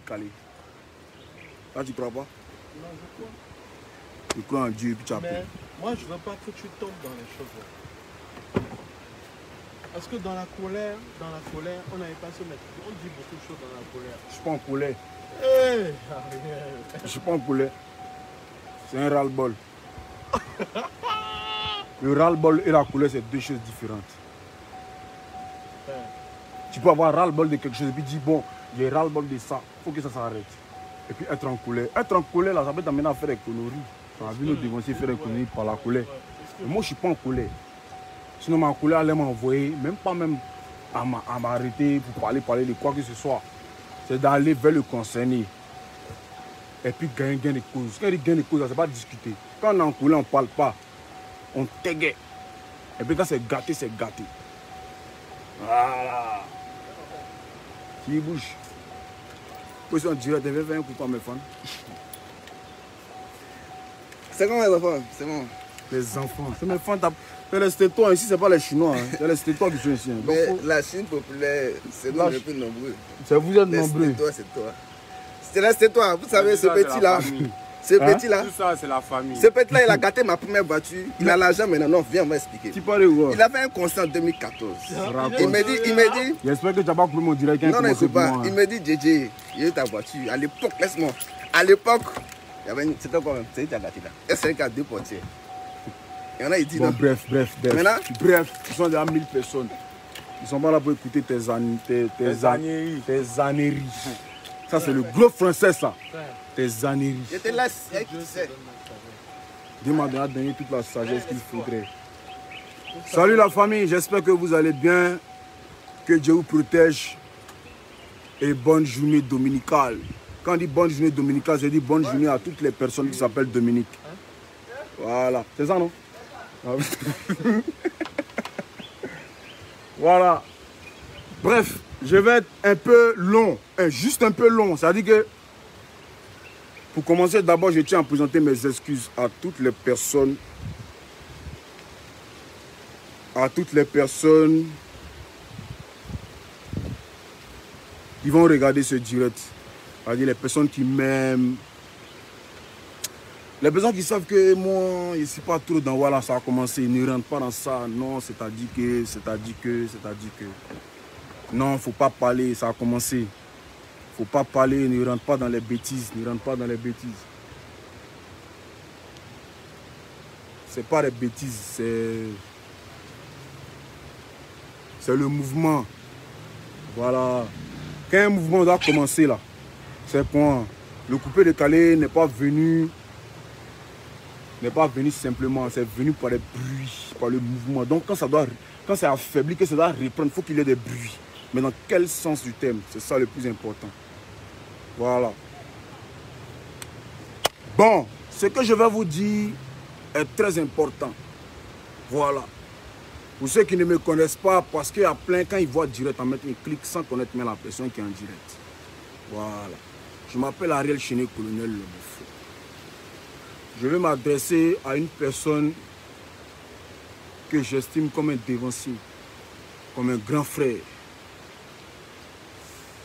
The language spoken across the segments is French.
Calais. Là, tu crois pas? Non, je crois. Tu crois en Dieu et puis tu as peur. Mais moi, je veux pas que tu tombes dans les choses. Parce que dans la colère, on n'avait pas se mettre. On dit beaucoup de choses dans la colère. Je suis pas en colère. Hey. Je suis pas en colère. C'est un ras-le-bol. Le ras-le-bol et la colère, c'est deux choses différentes. Tu peux avoir ras-le-bol de quelque chose et puis dire, bon, j'ai ras-le-bol de ça, il faut que ça s'arrête. Et puis être en colère. Être en colère, là, ça peut t'amener à faire des conneries. On a vu nos dévanciers faire des conneries par la colère. Mais moi, je ne suis pas en colère. Sinon, ma colère allait m'envoyer, même pas même à m'arrêter pour parler de quoi que ce soit. C'est d'aller vers le concerné. Et puis gagner des causes. Quand il gagne des causes, ce n'est pas discuter. Quand on est en colère, on ne parle pas. On t'égaye. Et puis quand c'est gâté, c'est gâté. Voilà. Tu bouge. Position directe, je vais faire un coup pour mes fans. C'est comment les enfants? C'est bon. Les enfants. C'est mes fans. C'est les Stétois ici, c'est pas les Chinois. Hein. C'est les Stétois qui sont ici. Hein. Mais la Chine populaire, c'est nous les plus nombreux. C'est vous êtes nombreux. C'est toi. C'est toi. Vous savez, ce petit-là. Ce petit-là. Tout ça, c'est la famille. Ce petit-là, il a gâté ma première voiture. Il a l'argent maintenant. Non, viens, on va expliquer. Tu parles où? Il a fait un constat en 2014. Il m'a dit. J'espère que tu n'as pas coupé mon direct. Non, non, il pas. Il m'a dit, JJ, il a eu ta voiture. À l'époque, laisse-moi. À l'époque, c'était quoi même? C'est qui a gâté là? C'est qui a deux portières. Il y en a, il dit bon, non. bref. Maintenant, bref, ils sont déjà 1000 personnes. Ils sont pas là pour écouter tes âneries. Ça, c'est le gros français, ça. Tes âneries. Je te laisse. Dieu m'a donné toute la sagesse qu'il faudrait. Salut la famille, j'espère que vous allez bien. Que Dieu vous protège. Et bonne journée dominicale. Quand on dit bonne journée dominicale, je dis bonne journée à toutes les personnes qui s'appellent Dominique. Voilà, c'est ça non? Voilà. Bref, je vais être un peu long, juste un peu long. C'est-à-dire que, pour commencer, d'abord, je tiens à présenter mes excuses à toutes les personnes. Qui vont regarder ce direct. C'est-à-dire les personnes qui m'aiment. Les personnes qui savent que moi, je ne suis pas trop dans voilà, ça a commencé, ils ne rentrent pas dans ça. Non, c'est-à-dire que. Non, il ne faut pas parler, ça a commencé. Il ne faut pas parler, ne rentre pas dans les bêtises, C'est pas des bêtises, c'est le mouvement. Voilà. Quand un mouvement doit commencer là, c'est quand le coupé de Calais n'est pas venu simplement, c'est venu par les bruits, par le mouvement. Donc quand c'est affaibli, que ça doit reprendre, il faut qu'il y ait des bruits. Mais dans quel sens du terme? C'est ça le plus important. Voilà. Bon, ce que je vais vous dire est très important. Voilà. Pour ceux qui ne me connaissent pas, parce qu'il y a plein, quand ils voient direct, en mettant un clic sans connaître même la personne qui est en direct. Voilà. Je m'appelle Ariel Chéné, colonel Lebefou. Je vais m'adresser à une personne que j'estime comme un dévancier, comme un grand frère.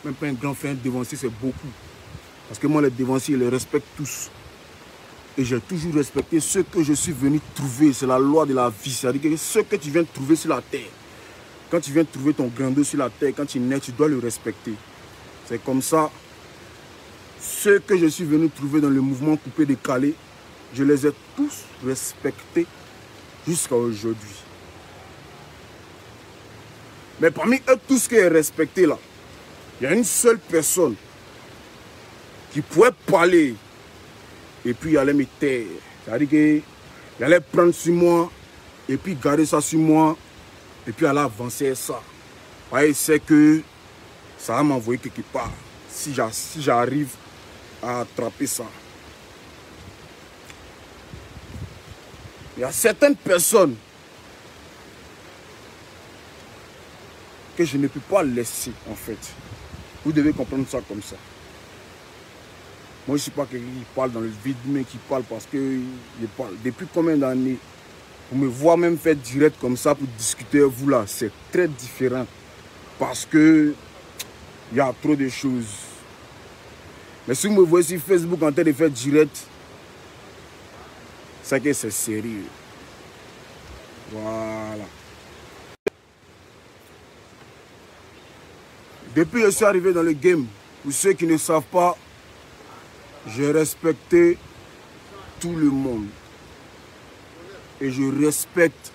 Même pas un grand frère, un dévancier, c'est beaucoup. Parce que moi, les dévanciers, je les respecte tous. Et j'ai toujours respecté ce que je suis venu trouver. C'est la loi de la vie. C'est-à-dire que ce que tu viens trouver sur la terre, quand tu viens trouver ton grandeur sur la terre, quand tu nais, tu dois le respecter. C'est comme ça. Ce que je suis venu trouver dans le mouvement coupé de Calais, je les ai tous respectés jusqu'à aujourd'hui. Mais parmi eux, tout ce qui est respecté là, il y a une seule personne qui pouvait parler et puis il allait me taire. C'est-à-dire qu'il allait prendre sur moi et puis garder ça sur moi et puis aller avancer ça. Il sait que ça va m'envoyer quelque part si j'arrive à attraper ça. Il y a certaines personnes que je ne peux pas laisser en fait. Vous devez comprendre ça comme ça. Moi, je ne suis pas quelqu'un qui parle dans le vide, mais qui parle parce que je parle. Depuis combien d'années, pour me voir même faire direct comme ça pour discuter avec vous là, c'est très différent. Parce que il y a trop de choses. Mais si vous me voyez sur Facebook en train de faire direct, c'est que c'est sérieux. Voilà. Depuis que je suis arrivé dans le game, pour ceux qui ne savent pas, j'ai respecté tout le monde. Et je respecte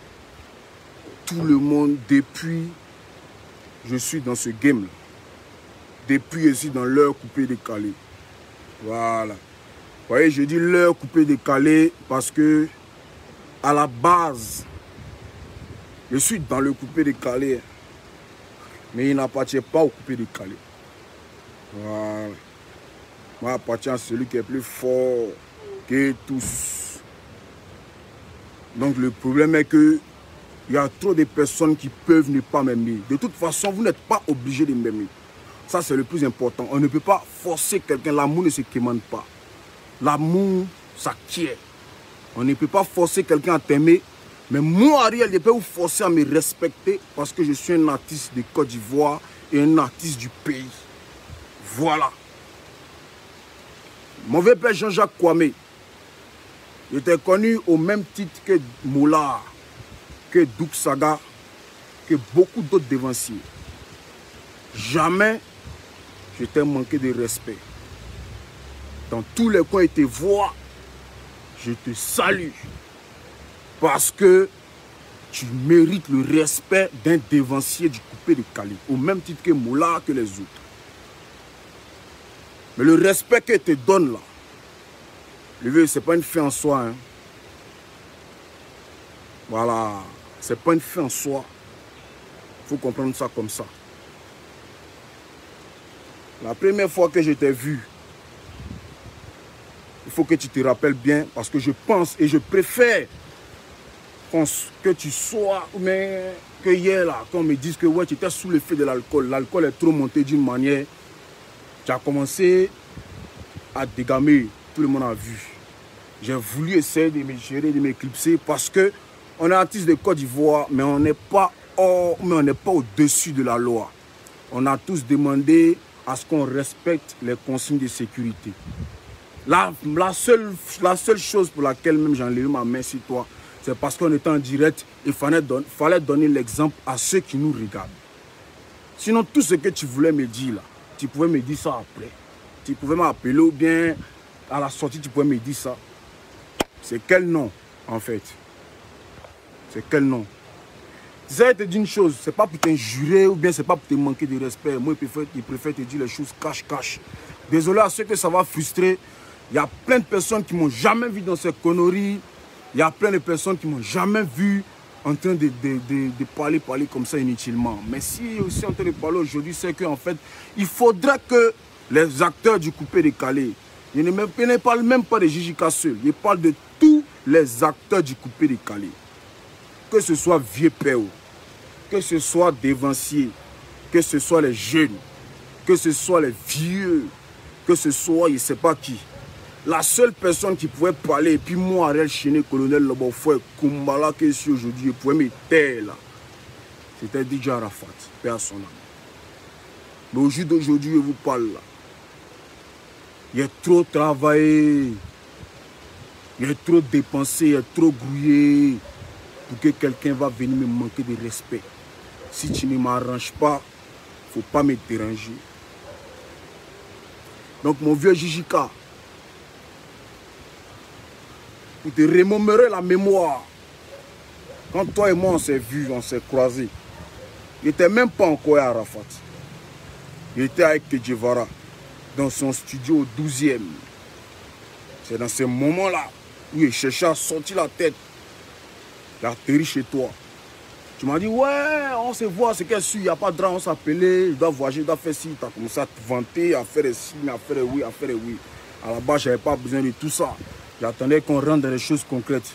tout le monde depuis que je suis dans ce game là. Depuis que je suis dans l'heure coupée décalée. Voilà. Vous voyez, je dis l'heure coupée décalée parce que à la base, je suis dans le coupé décalé. Mais il n'appartient pas au coupé décalé. Voilà. Moi, j'appartiens à celui qui est plus fort que tous. Donc le problème est que il y a trop de personnes qui peuvent ne pas m'aimer. De toute façon, vous n'êtes pas obligé de m'aimer. Ça, c'est le plus important. On ne peut pas forcer quelqu'un. L'amour ne se commande pas. L'amour s'acquiert. On ne peut pas forcer quelqu'un à t'aimer. Mais moi, Ariel, je peux vous forcer à me respecter parce que je suis un artiste de Côte d'Ivoire et un artiste du pays. Voilà. Mon vieux père Jean-Jacques Kwame, il était connu au même titre que Moula, que Douk Saga, que beaucoup d'autres dévanciers. Jamais je t'ai manqué de respect. Dans tous les coins et tes voix, je te salue. Parce que tu mérites le respect d'un dévancier du coupé de Cali, au même titre que Moula, que les autres. Mais le respect que te donne là, le vieux, ce n'est pas une fin en soi. Hein. Voilà, ce n'est pas une fin en soi. Il faut comprendre ça comme ça. La première fois que je t'ai vu, il faut que tu te rappelles bien, parce que je pense et je préfère que tu sois, mais que hier là, quand on me dise que ouais, tu étais sous l'effet de l'alcool, l'alcool est trop monté d'une manière, tu as commencé à dégamer, tout le monde a vu. J'ai voulu essayer de me gérer, de m'éclipser, parce que on est artiste de Côte d'Ivoire, mais on n'est pas au-dessus de la loi. On a tous demandé à ce qu'on respecte les consignes de sécurité. La seule chose pour laquelle même j'ai enlevé ma main sur toi, c'est parce qu'on était en direct, il fallait donner l'exemple à ceux qui nous regardent. Sinon, tout ce que tu voulais me dire là, tu pouvais me dire ça après. Tu pouvais m'appeler ou bien à la sortie, tu pouvais me dire ça. C'est quel nom en fait? C'est quel nom? Je te dire une chose, c'est pas pour t'injurer ou bien c'est pas pour te manquer de respect. Moi, je préfère te dire les choses cache-cache. Désolé à ceux que ça va frustrer. Il y a plein de personnes qui m'ont jamais vu dans ces conneries. Il y a plein de personnes qui m'ont jamais vu en train de parler comme ça inutilement. Mais si aussi en train de parler aujourd'hui, c'est qu'en fait, il faudrait que les acteurs du coupé décalé, je ne parle même pas de JJK seul, je parle de tous les acteurs du coupé décalé. Que ce soit vieux père, que ce soit dévancier, que ce soit les jeunes, que ce soit les vieux, que ce soit je ne sais pas qui. La seule personne qui pouvait parler, et puis moi, Ariel Chéné, colonel Lobofoué, Kumbala, qui est ici aujourd'hui, je pouvais me taire là. C'était DJ Arafat, paix à son âme. Mais au jour d'aujourd'hui, je vous parle là. Il a trop travaillé, il a trop dépensé, il a trop grouillé pour que quelqu'un va venir me manquer de respect. Si tu ne m'arranges pas, il ne faut pas me déranger. Donc mon vieux JJK, pour te remémorer la mémoire, quand toi et moi on s'est vus, on s'est croisés, il n'était même pas encore à Arafat. Il était avec Kedjevara dans son studio au 12e. C'est dans ce moment-là où il cherchait à sortir la tête. Il a atterri chez toi. Tu m'as dit, ouais, on se voit, c'est qu'elle suit, il n'y a pas de drame, on s'appelait, je dois voyager, je dois faire ci. Tu as commencé à te vanter, à faire ci, à faire oui, à faire oui. À la base, je n'avais pas besoin de tout ça. J'attendais qu'on rentre dans les choses concrètes.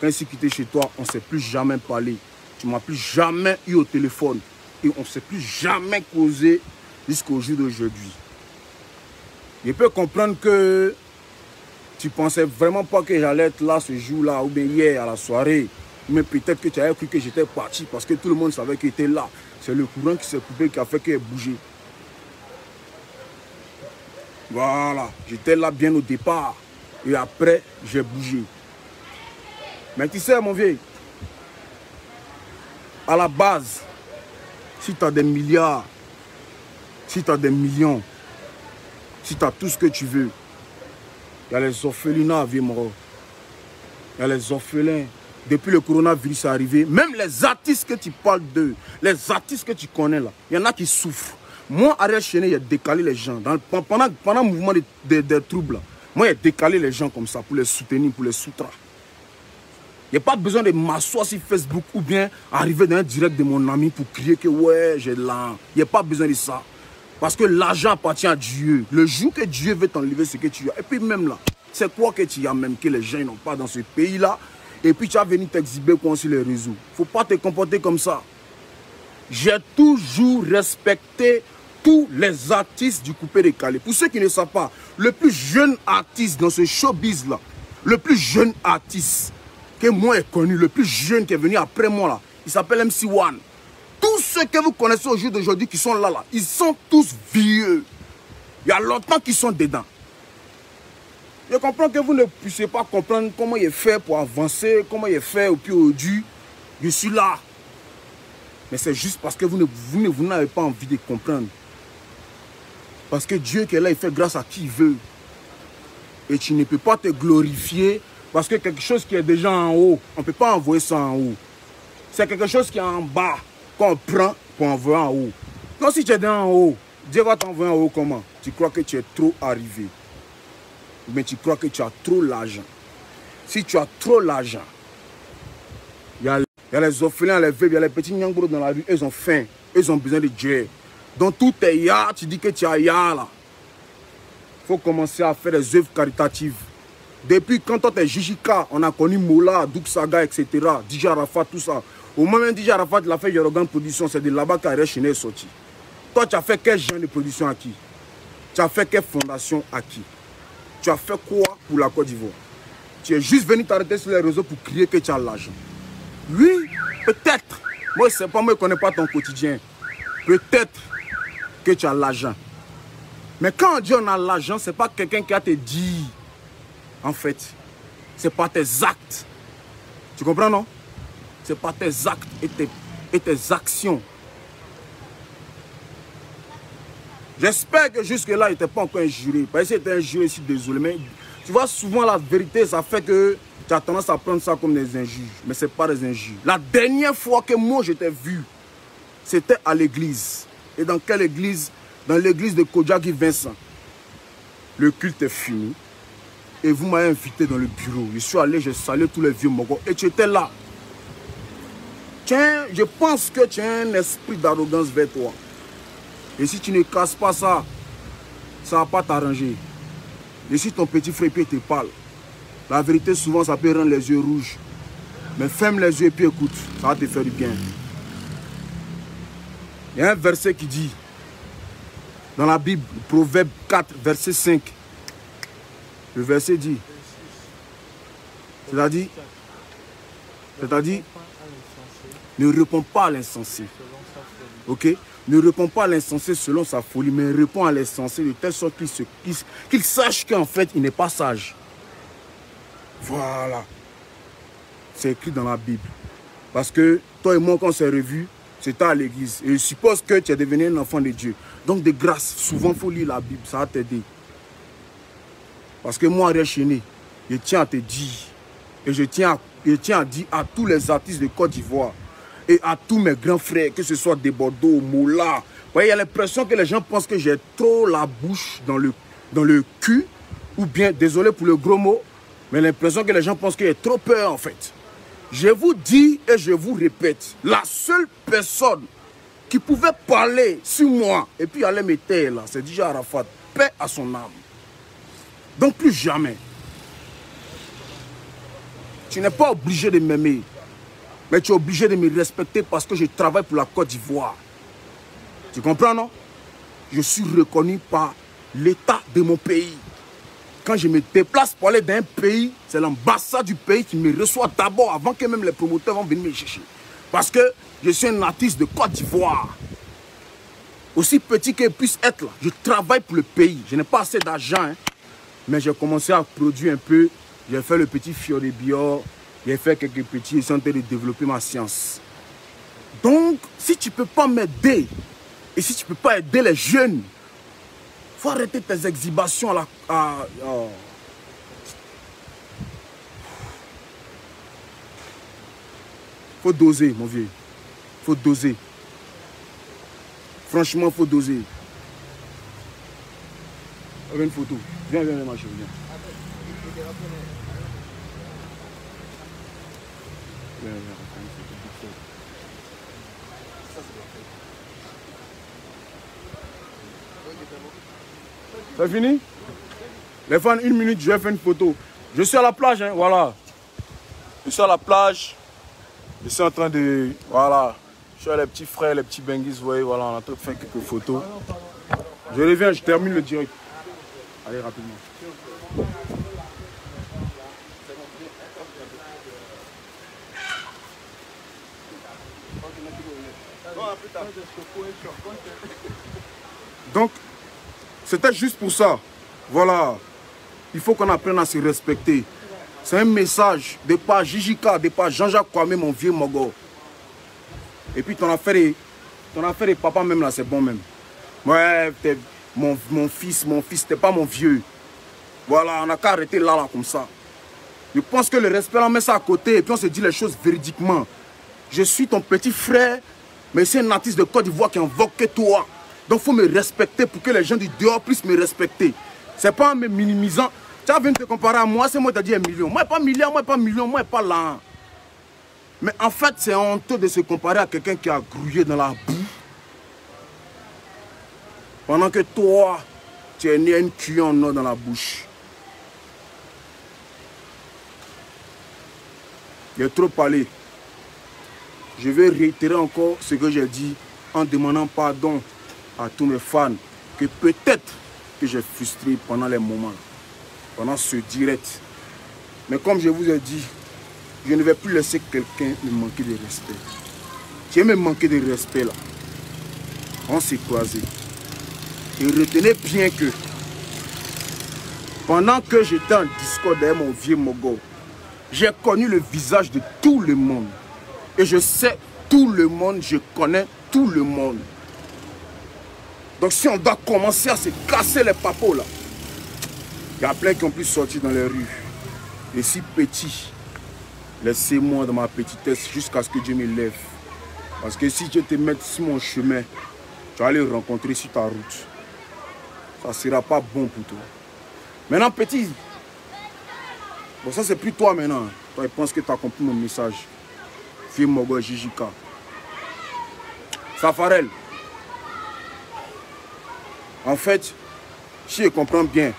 Quand il s'est quitté chez toi, on ne s'est plus jamais parlé. Tu ne m'as plus jamais eu au téléphone. Et on ne s'est plus jamais causé jusqu'au jour d'aujourd'hui. Je peux comprendre que tu ne pensais vraiment pas que j'allais être là ce jour-là ou bien hier à la soirée. Mais peut-être que tu avais cru que j'étais parti parce que tout le monde savait qu'il était là. C'est le courant qui s'est coupé qui a fait qu'il ait bougé. Voilà, j'étais là bien au départ. Et après, j'ai bougé. Mais tu sais, mon vieux, à la base, si tu as des milliards, si tu as des millions, si tu as tout ce que tu veux, il y a les orphelinats à Vieux-Moro. Il y a les orphelins. Depuis le coronavirus est arrivé, même les artistes que tu parles d'eux, les artistes que tu connais là, il y en a qui souffrent. Moi, Ariel Chéné, il a décalé les gens. Pendant le mouvement des troubles, là, moi, il a décalé les gens comme ça pour les soutenir, pour les soutenir. Il n'y a pas besoin de m'asseoir sur Facebook ou bien arriver dans un direct de mon ami pour crier que ouais, j'ai de l'argent. Il n'y a pas besoin de ça. Parce que l'argent appartient à Dieu. Le jour que Dieu veut t'enlever ce que tu as. Et puis même là, c'est quoi que tu as même que les gens n'ont pas dans ce pays-là. Et puis tu as venu t'exhiber sur les réseaux. Il ne faut pas te comporter comme ça. J'ai toujours respecté tous les artistes du coupé décalé. Pour ceux qui ne savent pas, le plus jeune artiste dans ce showbiz-là, le plus jeune artiste que moi j'ai connu, le plus jeune qui est venu après moi là, il s'appelle MC1. Tous ceux que vous connaissez au jour d'aujourd'hui qui sont là, ils sont tous vieux. Il y a longtemps qu'ils sont dedans. Je comprends que vous ne puissiez pas comprendre comment il est fait pour avancer, comment il est fait au pied au dû. Je suis là. Mais c'est juste parce que vous n'avez pas envie de comprendre. Parce que Dieu qui est là, il fait grâce à qui il veut. Et tu ne peux pas te glorifier parce que quelque chose qui est déjà en haut, on ne peut pas envoyer ça en haut. C'est quelque chose qui est en bas qu'on prend pour envoyer en haut. Donc si tu es en haut, Dieu va t'envoyer en haut comment? Tu crois que tu es trop arrivé. Mais tu crois que tu as trop l'argent. Si tu as trop l'argent, il y a les orphelins, les veuves, il y a les petits nyangros dans la rue, ils ont faim, ils ont besoin de Dieu. Donc tout est ya, tu dis que tu as ya là. Il faut commencer à faire des œuvres caritatives. Depuis quand on est Jijika, on a connu Mola, Douk Saga, etc. DJ Arafat, tout ça. Au moment où DJ Arafat l'a fait Yorogan Production, c'est de là-bas qu'Ariel Chéné est sorti. Toi, tu as fait quel genre de production à qui? Tu as fait quelle fondation à qui? Tu as fait quoi pour la Côte d'Ivoire? Tu es juste venu t'arrêter sur les réseaux pour crier que tu as l'argent. Oui, peut-être. Moi, je ne sais pas, moi, je ne connais pas ton quotidien. Peut-être que tu as l'argent. Mais quand on dit on a l'argent, ce n'est pas quelqu'un qui a te dit. En fait, ce n'est pas tes actes. Tu comprends, non? Ce n'est pas tes actes et tes actions. J'espère que jusque-là, il n'était pas encore injuré. Parce que c'était injuré, je suis désolé. Mais tu vois, souvent, la vérité, ça fait que tu as tendance à prendre ça comme des injures. Mais ce n'est pas des injures. La dernière fois que moi, je t'ai vu, c'était à l'église. Et dans quelle église? Dans l'église de Kodjaki Vincent. Le culte est fini. Et vous m'avez invité dans le bureau. Je suis allé, j'ai salué tous les vieux mogos. Et tu étais là. Tiens, je pense que tu as un esprit d'arrogance vers toi. Et si tu ne casses pas ça, ça ne va pas t'arranger. Et si ton petit frère te parle, la vérité souvent ça peut rendre les yeux rouges. Mais ferme les yeux et puis écoute, ça va te faire du bien. Il y a un verset qui dit, dans la Bible, Proverbe 4, verset 5. Le verset dit, c'est-à-dire, ne réponds pas à l'insensé. Ok? Ne réponds pas à l'insensé selon sa folie, mais réponds à l'insensé de telle sorte qu'il sache qu'en fait, il n'est pas sage. Voilà. C'est écrit dans la Bible. Parce que toi et moi, quand on s'est revus, c'était à l'église. Et je suppose que tu es devenu un enfant de Dieu. Donc, de grâce, souvent, il faut lire la Bible. Ça va t'aider. Parce que moi, Ariel Chéné, je tiens à te dire, et je tiens à dire à tous les artistes de Côte d'Ivoire, et à tous mes grands frères, que ce soit des Bordeaux, Moula. Vous voyez, il y a l'impression que les gens pensent que j'ai trop la bouche dans le cul, ou bien, désolé pour le gros mot, mais l'impression que les gens pensent que j'ai trop peur en fait. Je vous dis et je vous répète, la seule personne qui pouvait parler sur moi et puis aller me taire là, c'est DJ Arafat, paix à son âme. Donc plus jamais. Tu n'es pas obligé de m'aimer. Mais tu es obligé de me respecter parce que je travaille pour la Côte d'Ivoire. Tu comprends, non? Je suis reconnu par l'État de mon pays. Quand je me déplace pour aller dans un pays, c'est l'ambassade du pays qui me reçoit d'abord avant que même les promoteurs vont venir me chercher. Parce que je suis un artiste de Côte d'Ivoire. Aussi petit qu'il puisse être là, je travaille pour le pays. Je n'ai pas assez d'argent, hein, mais j'ai commencé à produire un peu. J'ai fait le petit Fiori Bio, j'ai fait quelques petits et je suis en train de développer ma science. Donc, si tu ne peux pas m'aider, et si tu ne peux pas aider les jeunes, il faut arrêter tes exhibitions faut doser, mon vieux. Faut doser. Franchement, faut doser. Avec une photo. Viens, ma chérie, viens. C'est fini? Les fans, 1 minute, je vais faire une photo. Je suis à la plage, hein, voilà. Je suis à la plage. Je suis en train de... Voilà. Je suis avec les petits frères, les petits benguis, vous voyez, voilà, on est en train de faire quelques photos. Je reviens, je termine le direct. Allez, rapidement. Donc, c'était juste pour ça. Voilà. Il faut qu'on apprenne à se respecter. C'est un message de par Jijika, de par Jean-Jacques Kwame, mon vieux Mogo. Et puis ton affaire et papa même là, c'est bon même. Ouais, mon fils, t'es pas mon vieux. Voilà, on n'a qu'à arrêter là comme ça. Je pense que le respect, on met ça à côté et puis on se dit les choses véridiquement. Je suis ton petit frère, mais c'est un artiste de Côte d'Ivoire qui invoque que toi. Donc il faut me respecter pour que les gens du dehors puissent me respecter. C'est pas en me minimisant. Tu as venu te comparer à moi, c'est moi qui t'ai dit 1 million. Moi, pas milliard, moi, pas million, moi, pas là. Mais en fait, c'est honteux de se comparer à quelqu'un qui a grouillé dans la boue. Pendant que toi, tu es né une cuillère en or dans la bouche. J'ai trop parlé. Je vais réitérer encore ce que j'ai dit en demandant pardon à tous mes fans que peut-être que j'ai frustré pendant les moments, pendant ce direct. Mais comme je vous ai dit, je ne vais plus laisser quelqu'un me manquer de respect. Tu me manquer de respect là. On s'est croisés. Et retenez bien que pendant que j'étais en Discord derrière mon vieux Mogo, j'ai connu le visage de tout le monde. Et je sais tout le monde, je connais tout le monde. Donc si on doit commencer à se casser les papos là, il y a plein qui ont pu sortir dans les rues. Et si petit, laissez-moi dans ma petitesse jusqu'à ce que Dieu me lève. Parce que si je te mets sur mon chemin, tu vas aller rencontrer sur ta route. Ça ne sera pas bon pour toi. Maintenant petit, bon ça c'est plus toi maintenant. Toi je pense que tu as compris mon message. Vieux Mogo Jijika. Safarel. En fait, si je comprends bien,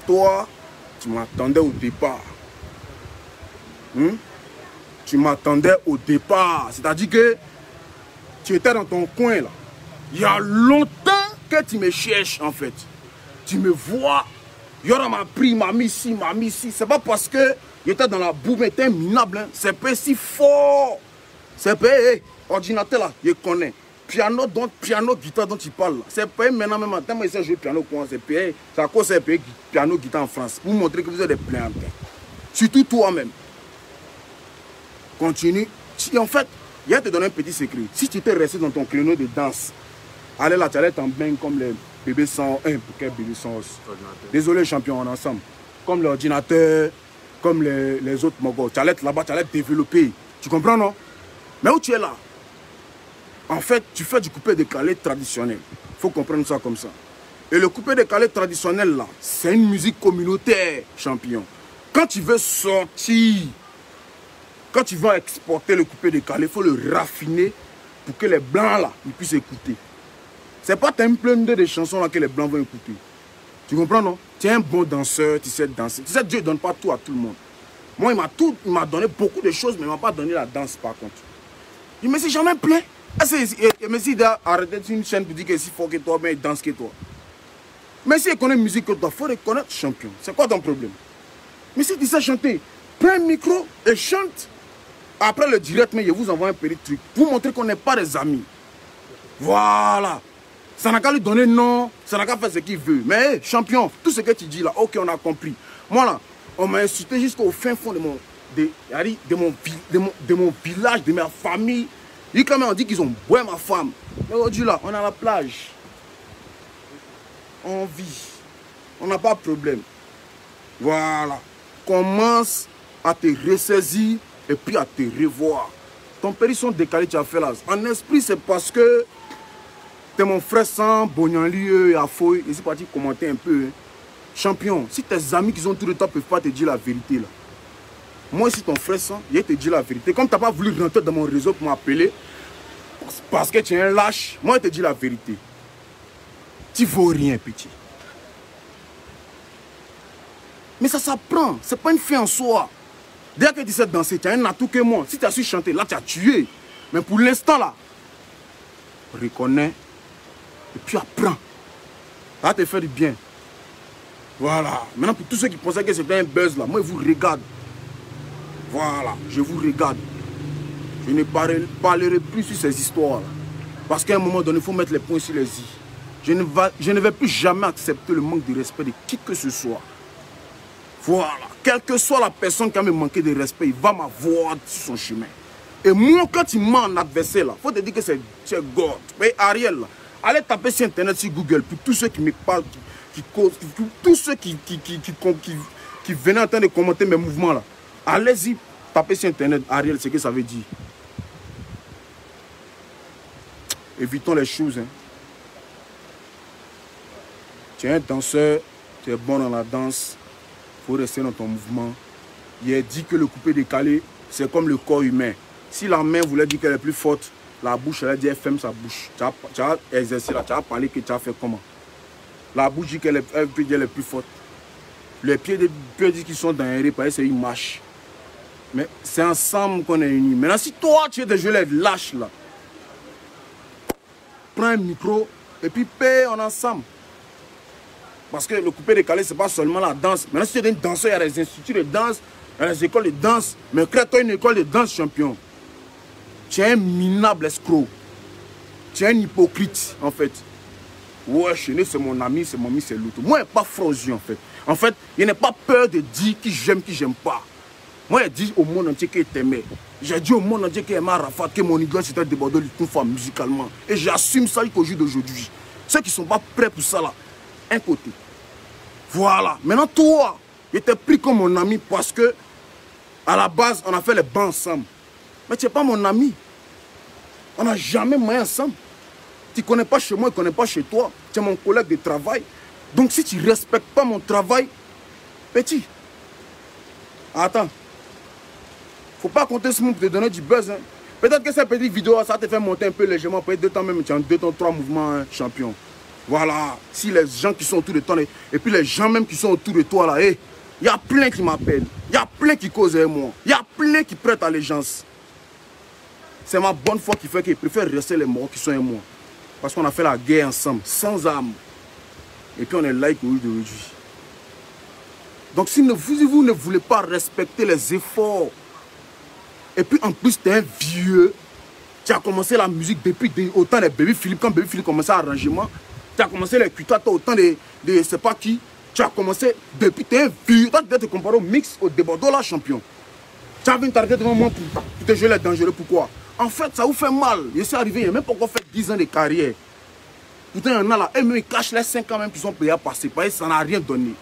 toi, tu m'attendais au départ. Tu m'attendais au départ. C'est-à-dire que tu étais dans ton coin là. Il y a longtemps que tu me cherches en fait. Tu me vois. Yora m'a pris, m'a mis ici, m'a mis ici. C'est pas parce que j'étais dans la boue, mais t'es minable. Hein. C'est pas si fort. C'est pas ordinateur là, je connais. Piano, guitare dont tu parles là. C'est pas maintenant même temps, moi je sais jouer piano comment c'est payé. C'est à cause c'est payé piano, guitare en France. Pour montrer que vous êtes des plaignants. Surtout toi-même. Continue. En fait, il y a te donner un petit secret. Si tu étais resté dans ton créneau de danse, allez là, tu allais t'en baigner comme les bébés sans un, pour quel bébé sans os. Désolé champion, on est ensemble. Comme l'ordinateur, comme les autres mogos. Tu allais être là-bas, tu allais te développer. Tu comprends non? Mais où tu es là? En fait, tu fais du coupé-décalé traditionnel. Il faut comprendre ça comme ça. Et le coupé-décalé traditionnel, là, c'est une musique communautaire, champion. Quand tu veux sortir, quand tu veux exporter le coupé-décalé, il faut le raffiner pour que les blancs, là, ils puissent écouter. C'est pas un plein de chansons là que les blancs vont écouter. Tu comprends, non? Tu es un bon danseur, tu sais danser. Tu sais, Dieu ne donne pas tout à tout le monde. Moi, il m'a donné beaucoup de choses, mais il ne m'a pas donné la danse, par contre. Il me s'est jamais plaint. Il me s'est arrêté une chaîne pour dire que c'est fort que toi, mais il danse que toi. Mais si il connaît la musique que toi, il faut reconnaître champion. C'est quoi ton problème? Mais si tu sais chanter, prends un micro et chante. Après le direct, mais je vous envoie un petit truc. Vous montrer qu'on n'est pas des amis. Voilà. Ça n'a qu'à lui donner non, ça n'a qu'à faire ce qu'il veut. Mais hey, champion, tout ce que tu dis là, ok, on a compris. Moi là, on m'a insulté jusqu'au fin fond de mon village, de ma famille. Et quand même, on dit qu'ils ont boit ma femme. Mais aujourd'hui là, on est à la plage. On vit. On n'a pas de problème. Voilà. Commence à te ressaisir et puis à te revoir. Ton périsson décalé, tu as fait là. En esprit, c'est parce que t'es mon frère sans Bognanli et Afoy. Ils sont partis commenter un peu. Hein. Champion, si tes amis qui ont tout le temps ne peuvent pas te dire la vérité là. Moi, si ton frère sans, il te dit la vérité. Comme tu n'as pas voulu rentrer dans mon réseau pour m'appeler, parce que tu es un lâche, moi, je te dis la vérité. Tu ne vaux rien, petit. Mais ça s'apprend. Ce n'est pas une fin en soi. Dès que tu sais danser, tu as un atout que moi. Si tu as su chanter, là, tu as tué. Mais pour l'instant, là, reconnais et puis apprends. Ça va te faire du bien. Voilà. Maintenant, pour tous ceux qui pensaient que c'était un buzz, là, moi, je vous regarde. Voilà, je vous regarde. Je ne parlerai plus sur ces histoires-là. Parce qu'à un moment donné, il faut mettre les points sur les i. Je ne vais plus jamais accepter le manque de respect de qui que ce soit. Voilà. Quelle que soit la personne qui a me manqué de respect, il va m'avoir sur son chemin. Et moi, quand il m'a en adversaire, il faut te dire que c'est God. Mais Ariel, là, allez taper sur Internet, sur Google, pour tous ceux qui me parlent, tous ceux qui venaient en train de commenter mes mouvements là. Allez-y, tapez sur Internet, Ariel, ce que ça veut dire. Évitons les choses. Hein. Tu es un danseur, tu es bon dans la danse, il faut rester dans ton mouvement. Il est dit que le coupé décalé, c'est comme le corps humain. Si la main voulait dire qu'elle est plus forte, la bouche, elle a dit elle ferme sa bouche. Tu as exercé là, tu as parlé que tu as fait comment. La bouche dit qu'elle peut dire elle est plus forte. Les pieds disent qu'ils sont dans un repas, c'est une marche. Mais c'est ensemble qu'on est unis. Maintenant, si toi, tu es des gelés lâches là, prends un micro et puis paie en ensemble. Parce que le coupé décalé, ce n'est pas seulement la danse. Maintenant, si tu es un danseur, il y a des instituts de danse, il y a des écoles de danse. Mais crée-toi une école de danse, champion. Tu es un minable escroc. Tu es un hypocrite, en fait. Ouais, Chéné, c'est mon ami, c'est mon ami, c'est l'autre. Moi, je n'ai pas frosé, en fait. En fait, je n'ai pas peur de dire qui j'aime pas. Moi, je dis au monde entier qu'il t'aimait. J'ai dit au monde entier qu'il aimait Arafat, que mon idole c'était de Bordeaux, une fois musicalement. Et j'assume ça jusqu'au jour d'aujourd'hui. Ceux qui ne sont pas prêts pour ça, là, un côté. Voilà. Maintenant, toi, je t'ai pris comme mon ami parce que, à la base, on a fait les bancs ensemble. Mais tu n'es pas mon ami. On n'a jamais mangé ensemble. Tu ne connais pas chez moi, je ne connais pas chez toi. Tu es mon collègue de travail. Donc, si tu ne respectes pas mon travail, petit, attends. Faut pas compter sur moi pour te donner du buzz. Hein. Peut-être que cette petite vidéo, ça te fait monter un peu légèrement. Peut-être 2 temps même, tu as 2 temps, 3 mouvements, hein, champion. Voilà. Si les gens qui sont autour de toi, et puis les gens même qui sont autour de toi, là, il y a plein qui m'appellent. Il y a plein qui causent avec moi. Il y a plein qui prêtent allégeance. C'est ma bonne foi qui fait qu'ils préfèrent rester les morts qui sont avec moi. Parce qu'on a fait la guerre ensemble, sans armes. Et puis on est là aujourd'hui. Donc si vous ne voulez pas respecter les efforts, et puis en plus tu es un vieux, tu as commencé la musique depuis autant de Baby Philippe, quand Baby Philippe commençait l'arrangement, tu as commencé les cuitas, autant de je sais pas qui, tu as commencé depuis, tu es un vieux, toi tu dois te comparer au mix, au débordement là, champion. Tu as vu une target devant moi pour te jouer les dangereux, pourquoi? En fait, ça vous fait mal. Je suis arrivé, il n'y a même pas encore fait 10 ans de carrière. Pourtant, il y en a là, et même ils cachent les 5 ans même qui sont payés à passer, parce que ça n'a rien donné.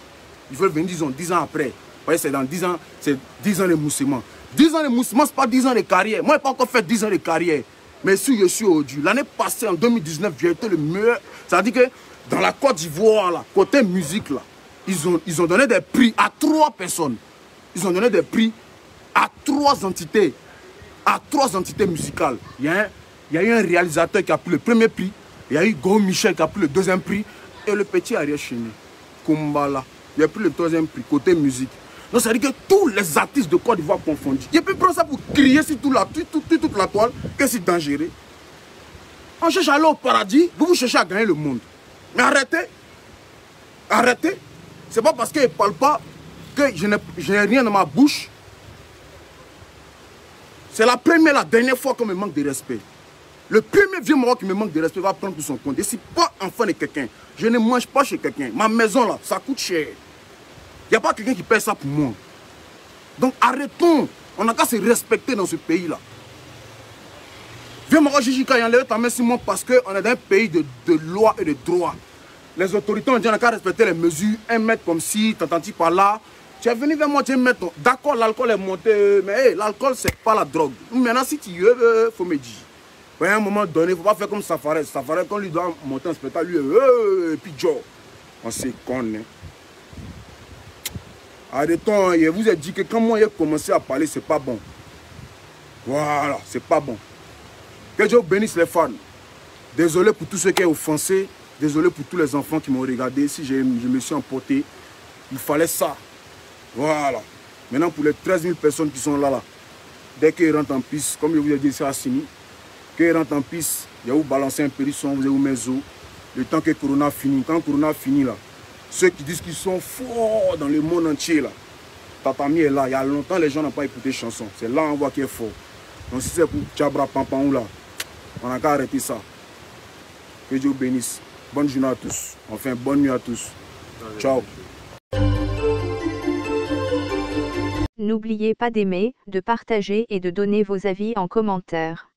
Ils veulent venir, disons, 10 ans après. C'est dans 10 ans, c'est 10 ans de moussement. 10 ans de moussement, ce n'est pas 10 ans de carrière. Moi, je n'ai pas encore fait 10 ans de carrière. Mais si je suis aujourd'hui, l'année passée, en 2019, j'ai été le meilleur. C'est-à-dire que dans la Côte d'Ivoire, là, côté musique, là, ils ont donné des prix à 3 personnes. Ils ont donné des prix à 3 entités. À 3 entités musicales. Il y a eu un réalisateur qui a pris le premier prix. Il y a eu Go Michel qui a pris le 2e prix. Et le petit Ariel Chéné, Kumbala, il a pris le 3e prix, côté musique. Donc ça veut dire que tous les artistes de Côte d'Ivoire confondus. Il peut prendre ça pour crier sur toute la toile, que c'est dangereux. On cherche à aller au paradis, vous cherchez à gagner le monde. Mais arrêtez. Arrêtez. C'est pas parce qu'il ne parle pas que je n'ai rien dans ma bouche. C'est la première, la dernière fois qu'on me manque de respect. Le premier vieux Maroc qui me manque de respect va prendre pour son compte. Je ne suis pas enfant de quelqu'un. Je ne mange pas chez quelqu'un. Ma maison là, ça coûte cher. Il n'y a pas quelqu'un qui paye ça pour moi. Donc arrêtons. On n'a qu'à se respecter dans ce pays-là. Vieux Maroc Jijika, il enlève ta main sur moi parce qu'on est dans un pays de loi et de droit. Les autorités ont dit qu'on n'a qu'à respecter les mesures. 1 mètre comme ci, t'entends-tu par là. Tu es venu vers moi, tu es mettre. D'accord, l'alcool est monté, mais hey, l'alcool, c'est pas la drogue. Maintenant, si tu veux, il faut me dire. À un moment donné, il ne faut pas faire comme Safarès. Safarès, quand lui doit monter un spectacle, lui, et puis Joe. On se connaît. Arrêtons, je vous ai dit que quand moi j'ai commencé à parler, c'est pas bon. Voilà, c'est pas bon. Que Dieu bénisse les fans. Désolé pour tous ceux qui ont offensé. Désolé pour tous les enfants qui m'ont regardé. Si je me suis emporté, il fallait ça. Voilà. Maintenant, pour les 13 000 personnes qui sont là, dès qu'ils rentrent en piste, comme je vous ai dit, c'est Assini. Qu'ils rentrent en piste, il y a où balancer un périsson, vous avez où mes os. Le temps que Corona finit. Quand Corona finit, là, ceux qui disent qu'ils sont forts dans le monde entier, là, Tatami est là. Il y a longtemps, les gens n'ont pas écouté chanson. C'est là on voit qu'il est fort. Donc si c'est pour Tchabra Pampaou, là, on n'a qu'à arrêter ça. Que Dieu bénisse. Bonne journée à tous. Enfin, bonne nuit à tous. Ciao. N'oubliez pas d'aimer, de partager et de donner vos avis en commentaire.